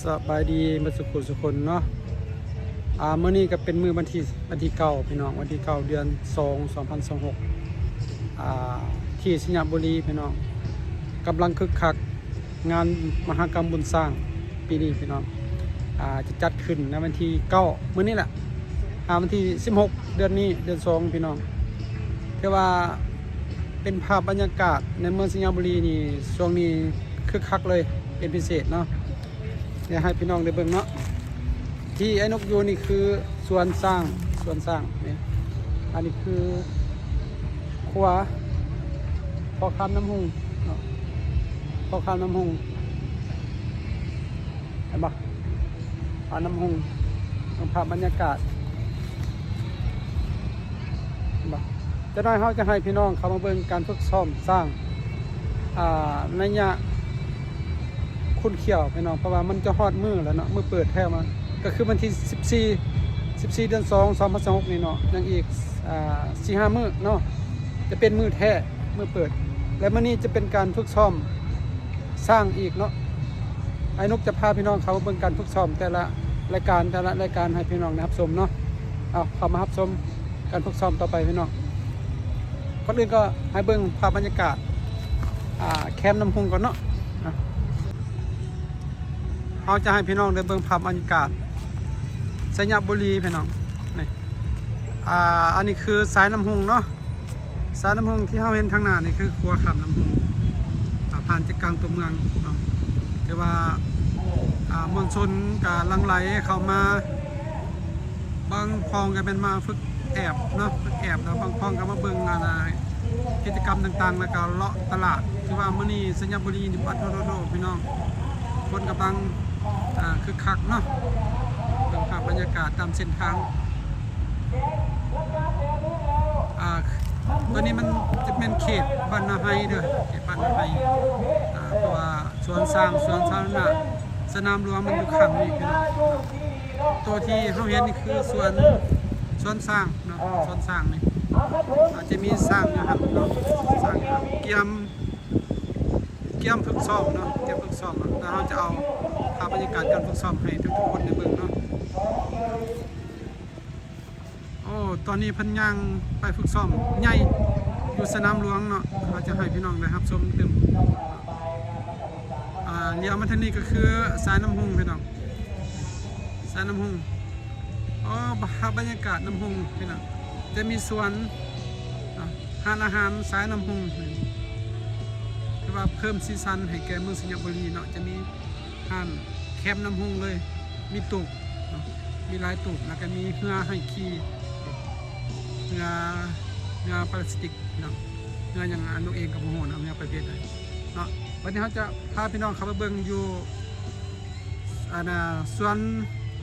สบายดีมาสุขสุคนเนาะมื้อนี้ก็เป็นมื้อวันที่เก้าพี่น้องวันที่เก้าเดือน2 2026ที่สิงห์บุรีพี่น้องกำลังคึกคักงานมหกรรมบุญสร้างปีนี้พี่น้องจะจัดขึ้นในวันที่9มื้อนี้แหละวันที่16เดือนนี้เดือน2พี่น้องคือว่าเป็นภาพบรรยากาศในเมืองสิงห์บุรีนี่ช่วงนี้คึกคักเลยเป็นพิเศษเนาะเดี๋ยวให้พี่น้องได้เบิ่งเนาะที่ไอ้นกยูนี่คือสวนสร้างนี่อันนี้คือครัวพ่อค้าน้ำหุงเนาะพ่อค้าน้ำหุงเห็นปะน้ำหุงภาพบรรยากาศเห็นปะจะได้เขาจะให้พี่น้องเขามาเบิ่งการฝึกซ้อมสร้างในยะคุณเขียวพี่น้องเพราะว่ามันจะฮอดมือแล้วเนาะมือเปิดแท้มาก็คือวันที่14เดือน2 2026นี่เนาะยังอีก4-5 มื้อเนาะจะเป็นมือแท้มือเปิดและมื้อนี้จะเป็นการฝึกซ้อมสร้างอีกเนาะไอ้นกจะพาพี่น้องเขาเบิ่งการฝึกซ้อมแต่ละรายการให้พี่น้องรับชมเนาะเอาเข้ามารับชมการฝึกซ้อมต่อไปพี่น้องก่อนอื่นก็ให้เบิ่งภาพบรรยากาศแคมป์น้ำพุงก่อนเนาะเขาจะให้พี่น้องได้เบิ่งภาพบรรยากาศสิงห์บุรีพี่น้องนี่อันนี้คือสายน้ำพุงเนาะสายน้ำพุงที่เขาเห็นทางหน้านี่คือครัวขับน้ำพุงผ่านจากกลางตัวเมืองเนาะแต่ว่ามวลชนกับลังไหลเข้ามาบางพองก็เป็นมาฝึกแอบเนาะฝึกแอบแล้วบางพองก็มาเบิ่งอะไรกิจกรรมต่างๆแล้วก็เลาะตลาดที่ว่ามื้อนี้สิงห์บุรีนี่บัดโดพี่น้องคนกำลังคึกคักเนาะเป็นภาพบรรยากาศตามเส้นทางตัวนี้มันจะเป็นเขตบ้านนาไฮเด้อเขตบ้านนาไฮเพราะว่าสวนสร้างสวนสาธารณะสนามหลวงมันอยู่ข้างนี้พี่น้องตัวที่เขาเห็นนี่คือสวนสร้างเนาะสวนสร้างนี่จะมีสร้างนะครับเนาะสร้างเกียมฝึกซ้อมเนาะเกียมฝึกซ้อมแล้วเราจะเอาภาพบรรยากาศการฝึกซ้อมให้ทุกคนได้เบิ่งเนาะโอ้ตอนนี้เพิ่นย่างไปฝึกซ้อมใหญ่อยู่สนามหลวงเนาะเราจะให้พี่น้องได้รับชมตึมเลี้ยวมาทางนี้ก็คือสายน้ำหุงพี่น้องสายน้ำหุงภาพบรรยากาศน้ำหุงพี่น้องจะมีสวนร้านอาหารสายน้ำหุงคือว่าเพิ่มซีซันให้แก่เมืองสิงห์บุรีเนาะจะมีร้านแคมป์น้ำหุงเลยมีตูบเนาะมีหลายตูบแล้วก็มีเรือให้ขี่เรือพลาสติกเนาะเรืออย่างนกเองกับโมโหนะเรือประเภทใดเนาะวันนี้เขาจะพาพี่น้องเขาไปเบิ่งอยู่สวน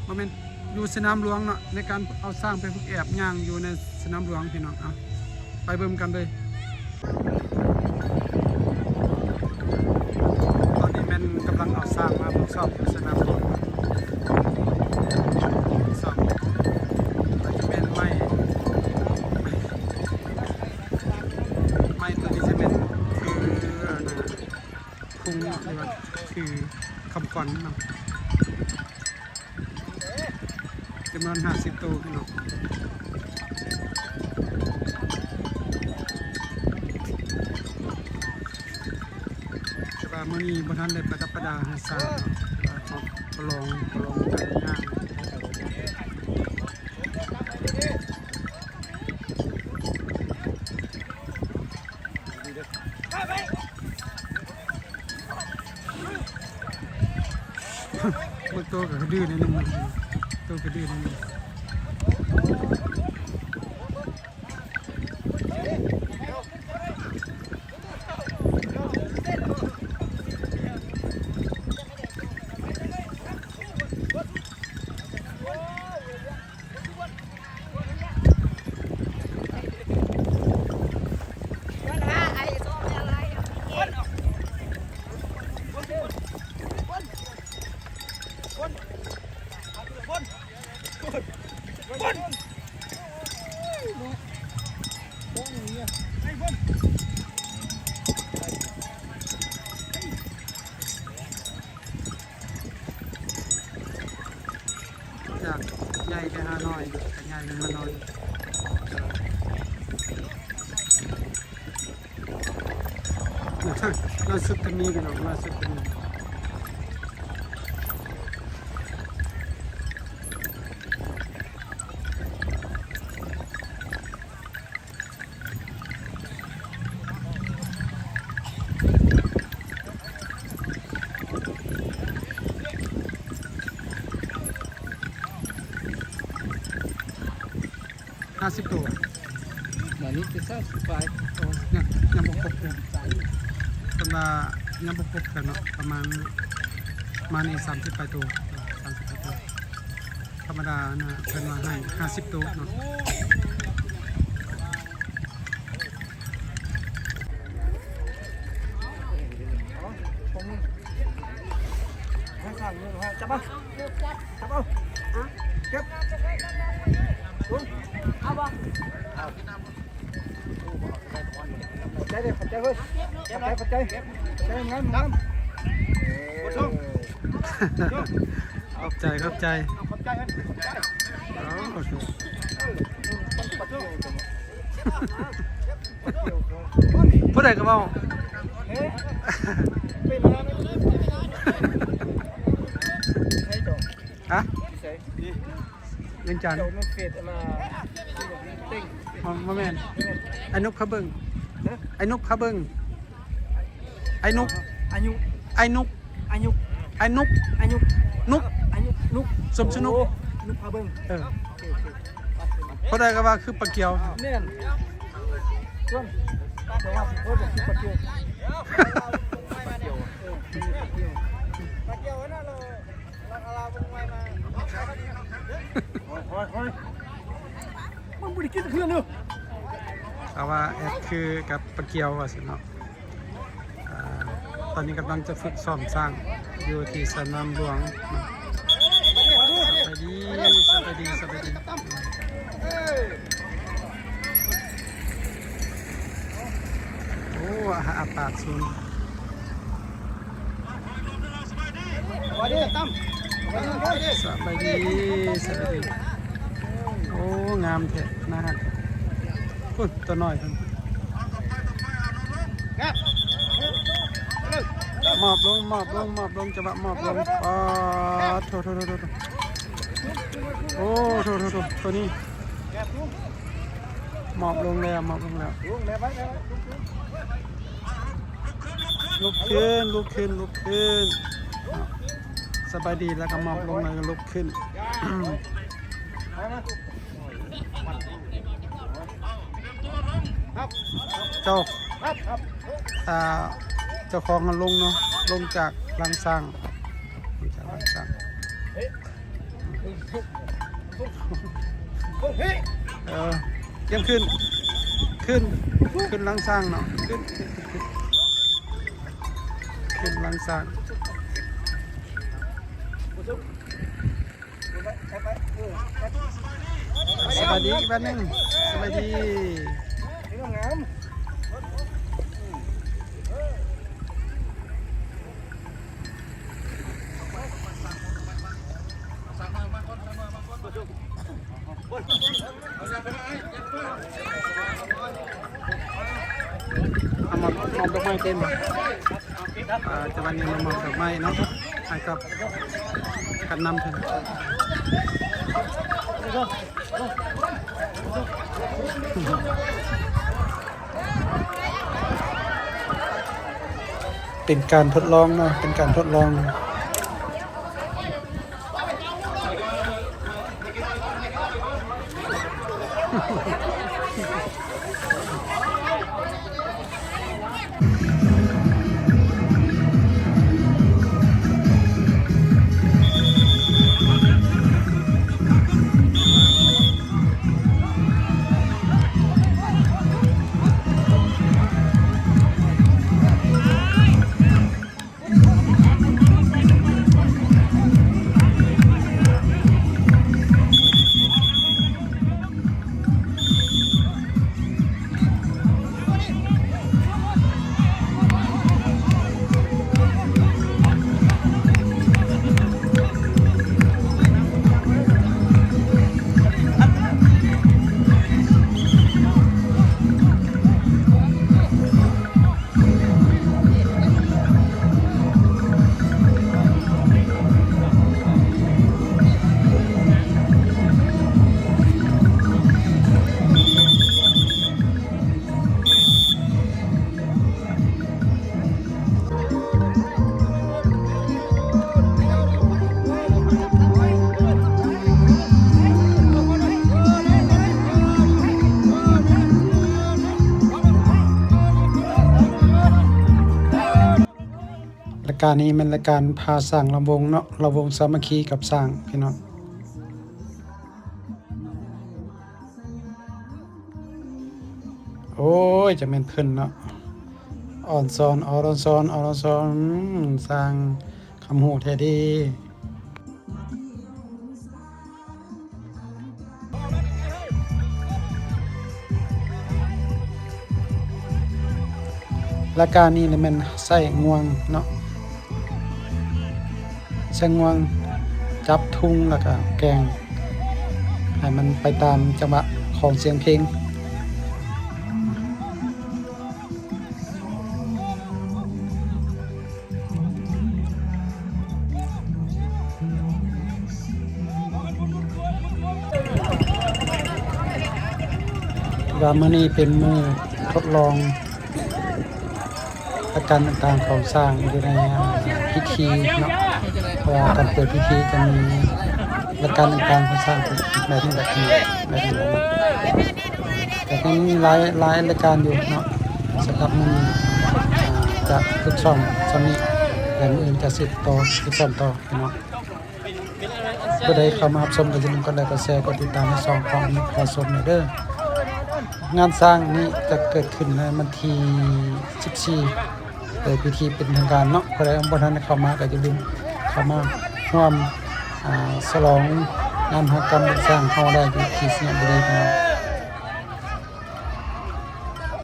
โมเมนต์อยู่สนามหลวงเนาะในการเอาสร้างไปฝึกแอบย่างอยู่ในสนามหลวงพี่น้องไปเบิ่งกันเลยตอนนี้แม่นกำลังเอาสร้างมาฝึกซ้อมอยู่สนามหลวงซ้อมเราจะเป็นไม้ตัวนี้จะเป็นคือพุงหรือว่าคือคำก่อนเนาะจำนวน50 ตัวพี่น้องแต่ว่ามื้อนี้บ่ทันได้ประดับประดาให้สร้างประลองการงานมันตัวก็ดื้อนิดนึงตัวก็ดื้อนิดนึง ใหญ่ไปหาหน่อยใหญ่ไปหาหน่อยล่าสุดก็มีพี่น้องล่าสุดก็มี50 ตัว Maar niet te 65. โอ้ยังบกครบเลยประมาณยังบกครบกันเนาะประมาณนี่30 ไปตัว30 ไปตัวธรรมดานะเพิ่นว่าให้50 ตัวเนาะจับเอาจับเอาเก็บเอาบ่ขอบใจเลยขอบใจเฮ้ยขอบใจงั้นขอบใจขอบใจเฮ้ย ผู้ใดก็เว้าฮะเล่นจานมาแม่นไอ้นกเขาเบิ่งไอ้นกเขาเบิ่งไอ้นกไอ้นุกไอ้นกไอ้นุกไอ้นุกไอ้นุกนุกไอ้นุกสมชนุกนุกเขาเบิ่งผู้ใดก็ว่าคือปลาเกียวแม่นส่วนแต่ว่าสิโคตรคือปลาเกียวปลาเกียวนั่นเราเบิ่งไว้มามันบริกินเพื่อนเนอะเอาว่าแอดคือกับปลาเกียวว่าสิเนาะตอนนี้กำลังจะฝึกซ้อมสร้างอยู่ที่สนามหลวงสบายดีโอ้อาปากสูงสวัสดีตั้มสบายดีโอ้งามแท้นะฮะพุ่นตัวน้อยพุ่นมอบลงจะบะมอบลงโถโอ้โถตัวนี้มอบลงแล้วลุกขึ้นสบายดีแล้วก็มอบลงแล้วก็ลุกขึ้นเจ้าของมันลงเนาะลงจากลังสร้างยังขึ้นลังสร้างเนาะขึ้นลังสร้างสวัสดีอีกบ้านนึงสวัสดีมอบดอกไม้เต็มจะวันนี้มามอบดอกไม้เนาะให้กับกันนำถึงเป็นการทดลองเนาะเป็นการทดลอง การนี้มันรายการพาสร้างลำวงเนาะลำวงสามัคคีกับสร้างพี่น้องโอ้ยจะเป็นเพิ่นเนาะอ่อนซอนออนซอนออนซอนสร้างคำหูแท้ดีรายการนี้เนี่ยมันใส่งวงเนาะใส่งวงจับทุ่งแล้วก็แกงให้มันไปตามจังหวะของเสียงเพลงว่ามื้อนี้เป็นมื้อทดลองอาการต่างๆของสร้างอยู่ในพิธีเนาะเพราะว่าการเปิดพิธีจะมีอาการต่างๆของสร้างแบบนี้แบบนี้แบบนี้เนาะแต่ก็มีหลายรายการอยู่เนาะสำหรับมื้อนี้จะฝึกซ้อมสำนี้และมื้ออื่นจะสิต่อฝึกซ้อมต่อพี่น้องผู้ใดเข้ามารับชมก็อย่าลืมกดไลค์กดแชร์กดติดตามให้ช่องของมิตรพาชมหน่อยเด้องานสร้างนี้จะเกิดขึ้นในวันที่14เปิดพิธีเป็นทางการเนาะใครบ่ทันได้เข้ามาก็อย่าลืมเข้ามาร่วมฉลองงานมหกรรมสร้างเฮาได้อยู่ที่สิงห์บุรีพี่น้อง